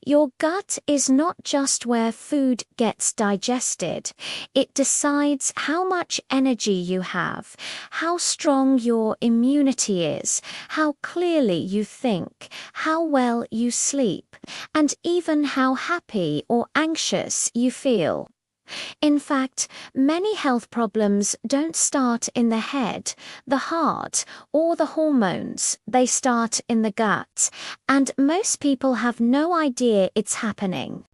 Your gut is not just where food gets digested. It decides how much energy you have, how strong your immunity is, how clearly you think, how well you sleep, and even how happy or anxious you feel. In fact, many health problems don't start in the head, the heart, or the hormones. They start in the gut, and most people have no idea it's happening.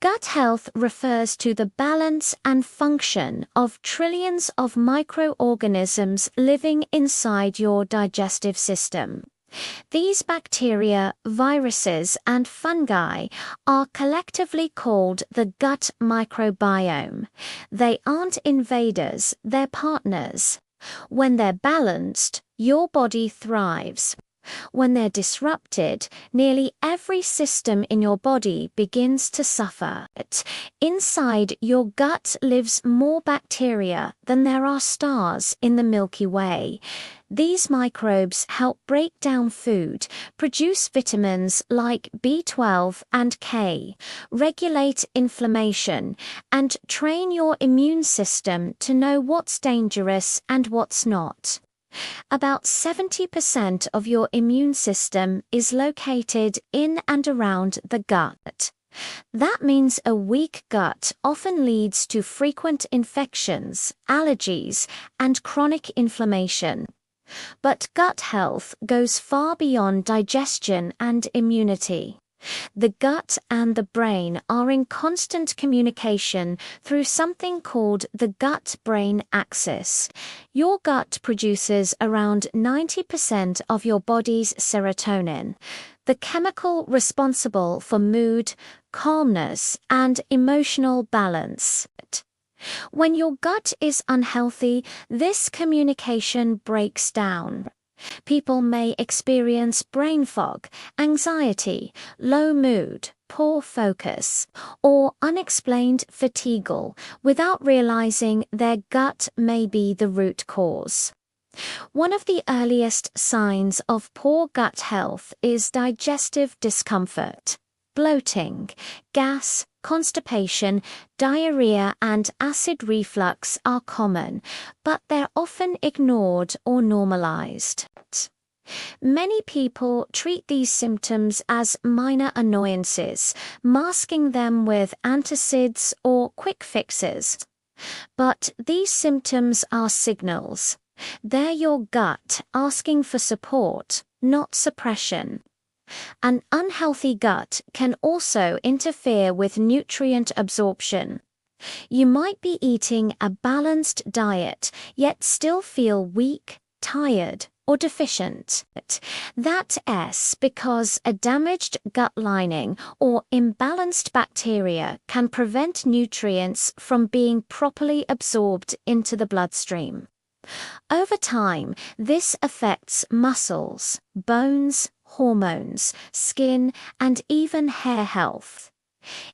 Gut health refers to the balance and function of trillions of microorganisms living inside your digestive system. These bacteria, viruses, and fungi are collectively called the gut microbiome. They aren't invaders, they're partners. When they're balanced, your body thrives. When they're disrupted, nearly every system in your body begins to suffer. Inside your gut lives more bacteria than there are stars in the Milky Way. These microbes help break down food, produce vitamins like B12 and K, regulate inflammation, and train your immune system to know what's dangerous and what's not. About 70% of your immune system is located in and around the gut. That means a weak gut often leads to frequent infections, allergies, and chronic inflammation. But gut health goes far beyond digestion and immunity. The gut and the brain are in constant communication through something called the gut-brain axis. Your gut produces around 90% of your body's serotonin, the chemical responsible for mood, calmness, and emotional balance. When your gut is unhealthy, this communication breaks down. People may experience brain fog, anxiety, low mood, poor focus, or unexplained fatigue without realizing their gut may be the root cause. One of the earliest signs of poor gut health is digestive discomfort. Bloating, gas, constipation, diarrhea, and acid reflux are common, but they're often ignored or normalized. Many people treat these symptoms as minor annoyances, masking them with antacids or quick fixes. But these symptoms are signals. They're your gut asking for support, not suppression. An unhealthy gut can also interfere with nutrient absorption. You might be eating a balanced diet, yet still feel weak, tired, or deficient. That's because a damaged gut lining or imbalanced bacteria can prevent nutrients from being properly absorbed into the bloodstream. Over time, this affects muscles, bones, hormones, skin, and even hair health.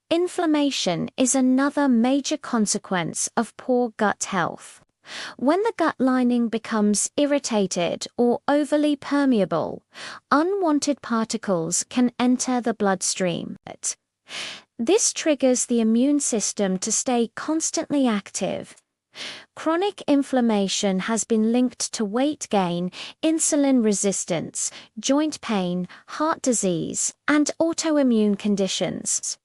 Inflammation is another major consequence of poor gut health. When the gut lining becomes irritated or overly permeable, unwanted particles can enter the bloodstream. This triggers the immune system to stay constantly active. Chronic inflammation has been linked to weight gain, insulin resistance, joint pain, heart disease, and autoimmune conditions.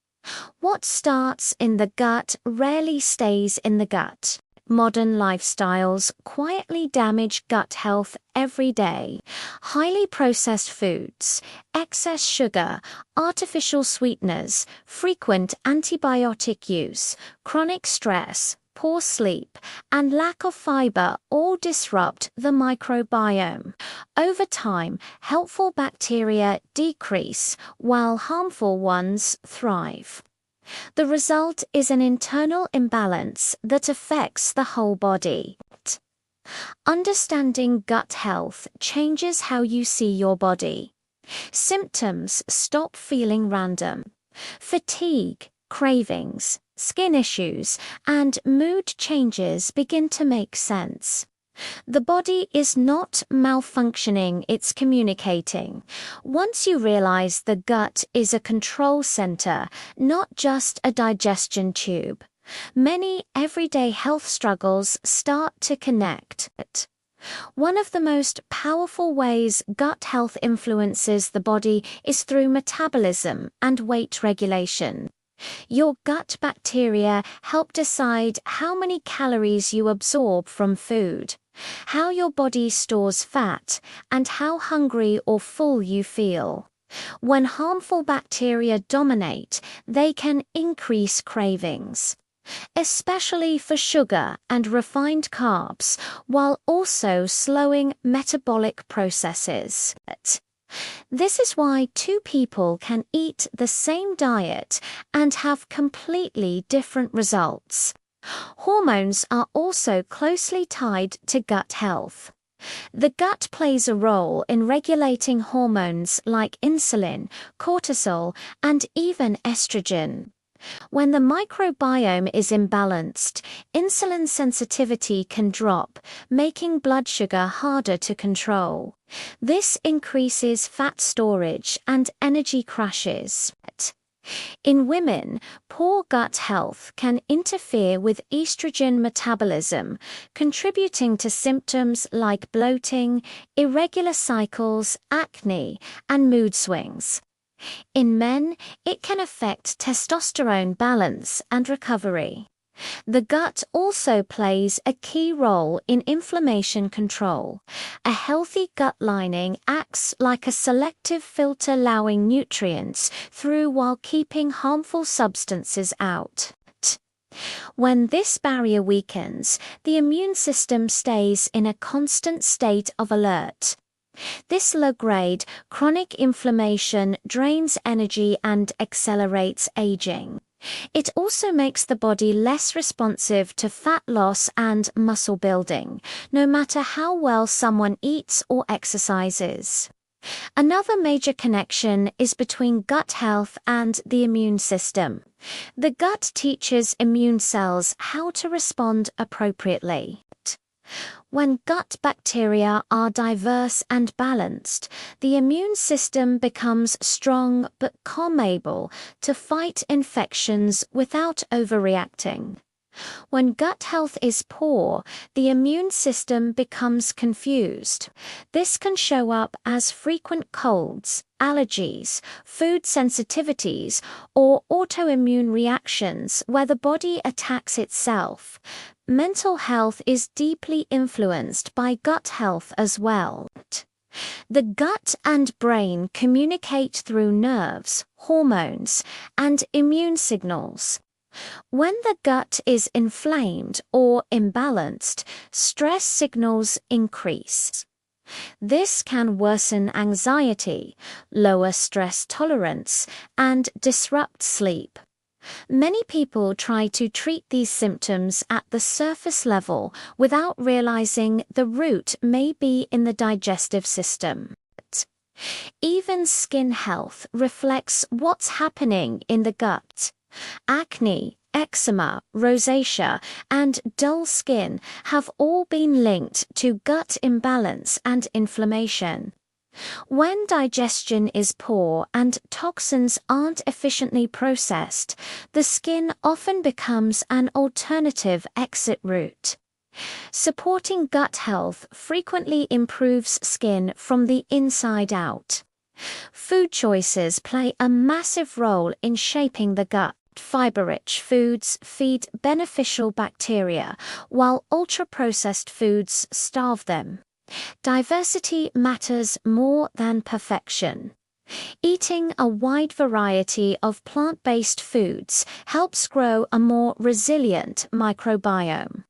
What starts in the gut rarely stays in the gut. Modern lifestyles quietly damage gut health every day. Highly processed foods, excess sugar, artificial sweeteners, frequent antibiotic use, chronic stress, poor sleep, and lack of fiber all disrupt the microbiome. Over time, helpful bacteria decrease while harmful ones thrive. The result is an internal imbalance that affects the whole body. Understanding gut health changes how you see your body. Symptoms stop feeling random. Fatigue, cravings, skin issues, and mood changes begin to make sense. The body is not malfunctioning, it's communicating. Once you realize the gut is a control center, not just a digestion tube, many everyday health struggles start to connect. One of the most powerful ways gut health influences the body is through metabolism and weight regulation. Your gut bacteria help decide how many calories you absorb from food, how your body stores fat, and how hungry or full you feel. When harmful bacteria dominate, they can increase cravings, especially for sugar and refined carbs, while also slowing metabolic processes. This is why two people can eat the same diet and have completely different results. Hormones are also closely tied to gut health. The gut plays a role in regulating hormones like insulin, cortisol, and even estrogen. When the microbiome is imbalanced, insulin sensitivity can drop, making blood sugar harder to control. This increases fat storage and energy crashes. In women, poor gut health can interfere with estrogen metabolism, contributing to symptoms like bloating, irregular cycles, acne, and mood swings. In men, it can affect testosterone balance and recovery. The gut also plays a key role in inflammation control. A healthy gut lining acts like a selective filter, allowing nutrients through while keeping harmful substances out. When this barrier weakens, the immune system stays in a constant state of alert. This low-grade, chronic inflammation drains energy and accelerates aging. It also makes the body less responsive to fat loss and muscle building, no matter how well someone eats or exercises. Another major connection is between gut health and the immune system. The gut teaches immune cells how to respond appropriately. When gut bacteria are diverse and balanced, the immune system becomes strong but calm, able to fight infections without overreacting. When gut health is poor, the immune system becomes confused. This can show up as frequent colds, allergies, food sensitivities, or autoimmune reactions where the body attacks itself. Mental health is deeply influenced by gut health as well. The gut and brain communicate through nerves, hormones, and immune signals. When the gut is inflamed or imbalanced, stress signals increase. This can worsen anxiety, lower stress tolerance, and disrupt sleep. Many people try to treat these symptoms at the surface level without realizing the root may be in the digestive system. Even skin health reflects what's happening in the gut. Acne, eczema, rosacea, and dull skin have all been linked to gut imbalance and inflammation. When digestion is poor and toxins aren't efficiently processed, the skin often becomes an alternative exit route. Supporting gut health frequently improves skin from the inside out. Food choices play a massive role in shaping the gut. Fiber-rich foods feed beneficial bacteria, while ultra-processed foods starve them. Diversity matters more than perfection. Eating a wide variety of plant-based foods helps grow a more resilient microbiome.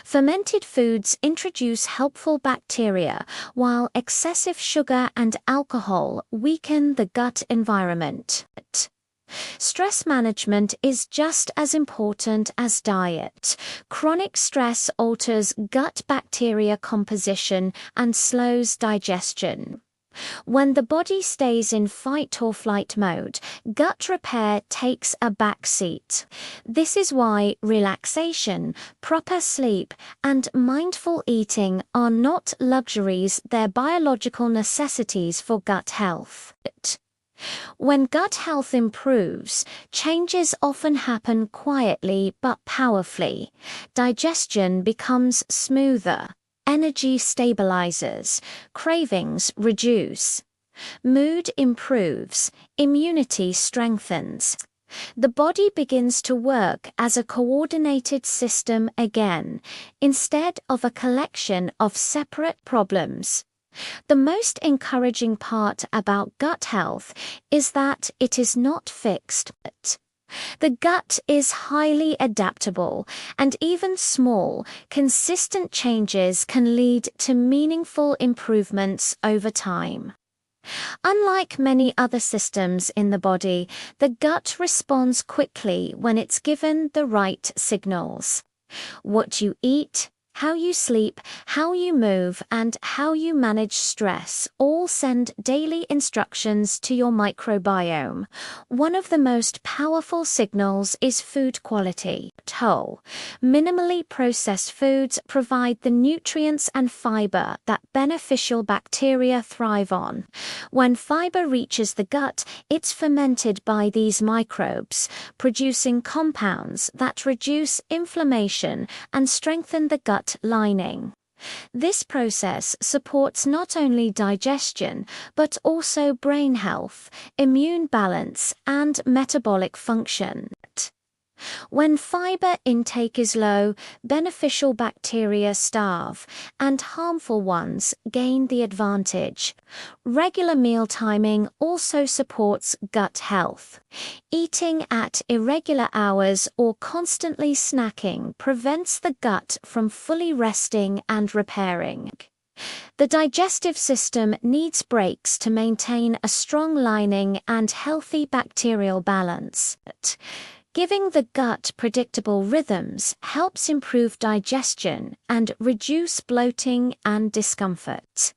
Fermented foods introduce helpful bacteria, while excessive sugar and alcohol weaken the gut environment. Stress management is just as important as diet. Chronic stress alters gut bacteria composition and slows digestion. When the body stays in fight or flight mode, gut repair takes a back seat. This is why relaxation, proper sleep, and mindful eating are not luxuries, they're biological necessities for gut health. When gut health improves, changes often happen quietly but powerfully. Digestion becomes smoother. Energy stabilizes, cravings reduce, mood improves, immunity strengthens. The body begins to work as a coordinated system again, instead of a collection of separate problems. The most encouraging part about gut health is that it is not fixed. The gut is highly adaptable, and even small, consistent changes can lead to meaningful improvements over time. Unlike many other systems in the body, the gut responds quickly when it's given the right signals. What you eat, how you sleep, how you move, and how you manage stress all send daily instructions to your microbiome. One of the most powerful signals is food quality. Whole, minimally processed foods provide the nutrients and fiber that beneficial bacteria thrive on. When fiber reaches the gut, it's fermented by these microbes, producing compounds that reduce inflammation and strengthen the gut lining. This process supports not only digestion, but also brain health, immune balance, and metabolic function. When fiber intake is low, beneficial bacteria starve, and harmful ones gain the advantage. Regular meal timing also supports gut health. Eating at irregular hours or constantly snacking prevents the gut from fully resting and repairing. The digestive system needs breaks to maintain a strong lining and healthy bacterial balance. Giving the gut predictable rhythms helps improve digestion and reduce bloating and discomfort.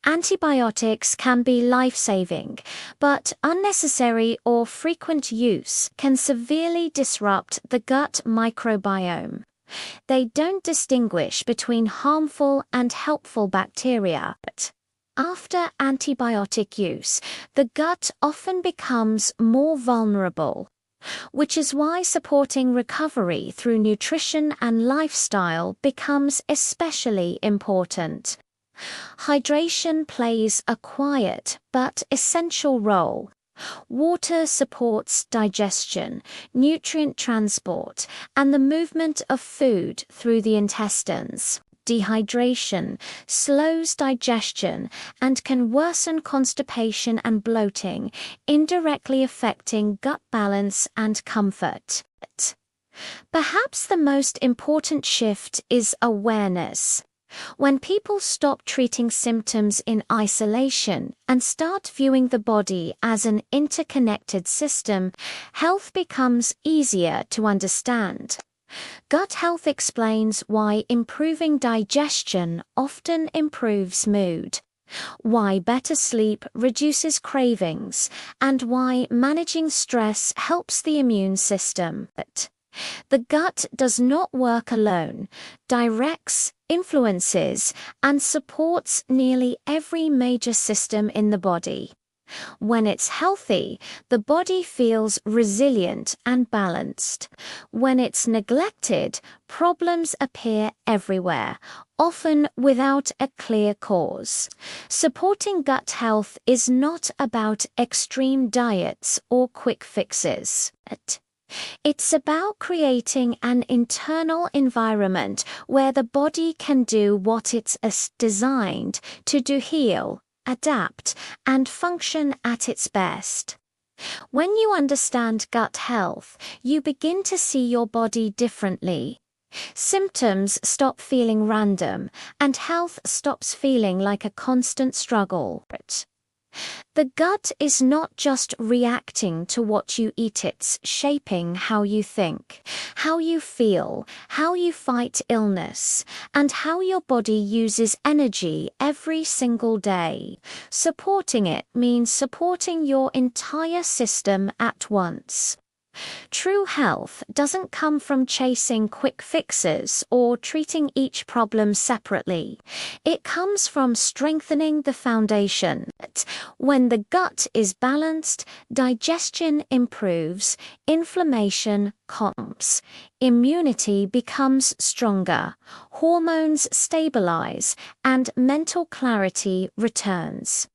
Antibiotics can be life-saving, but unnecessary or frequent use can severely disrupt the gut microbiome. They don't distinguish between harmful and helpful bacteria. After antibiotic use, the gut often becomes more vulnerable, which is why supporting recovery through nutrition and lifestyle becomes especially important. Hydration plays a quiet but essential role. Water supports digestion, nutrient transport, and the movement of food through the intestines. Dehydration slows digestion and can worsen constipation and bloating, indirectly affecting gut balance and comfort. Perhaps the most important shift is awareness. When people stop treating symptoms in isolation and start viewing the body as an interconnected system, health becomes easier to understand. Gut health explains why improving digestion often improves mood, why better sleep reduces cravings, and why managing stress helps the immune system. The gut does not work alone, directs, influences, and supports nearly every major system in the body. When it's healthy, the body feels resilient and balanced. When it's neglected, problems appear everywhere, often without a clear cause. Supporting gut health is not about extreme diets or quick fixes. It's about creating an internal environment where the body can do what it's designed to do: heal, adapt, and function at its best. When you understand gut health, you begin to see your body differently. Symptoms stop feeling random, and health stops feeling like a constant struggle. The gut is not just reacting to what you eat, it's shaping how you think, how you feel, how you fight illness, and how your body uses energy every single day. Supporting it means supporting your entire system at once. True health doesn't come from chasing quick fixes or treating each problem separately. It comes from strengthening the foundation. When the gut is balanced, digestion improves, inflammation calms, immunity becomes stronger, hormones stabilize, and mental clarity returns.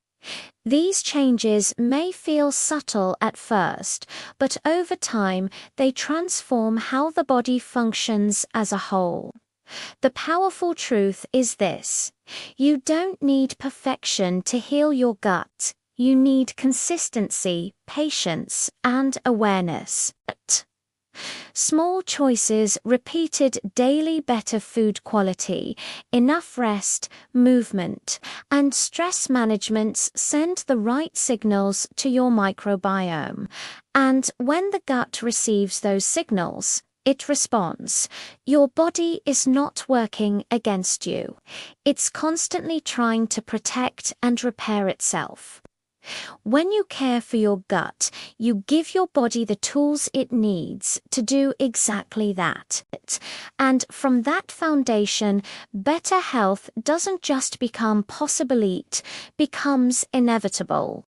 These changes may feel subtle at first, but over time they transform how the body functions as a whole. The powerful truth is this: you don't need perfection to heal your gut. You need consistency, patience, and awareness. Small choices repeated daily: better food quality, enough rest, movement, and stress management send the right signals to your microbiome. And when the gut receives those signals, it responds. Your body is not working against you. It's constantly trying to protect and repair itself. When you care for your gut, you give your body the tools it needs to do exactly that. And from that foundation, better health doesn't just become possible, it becomes inevitable.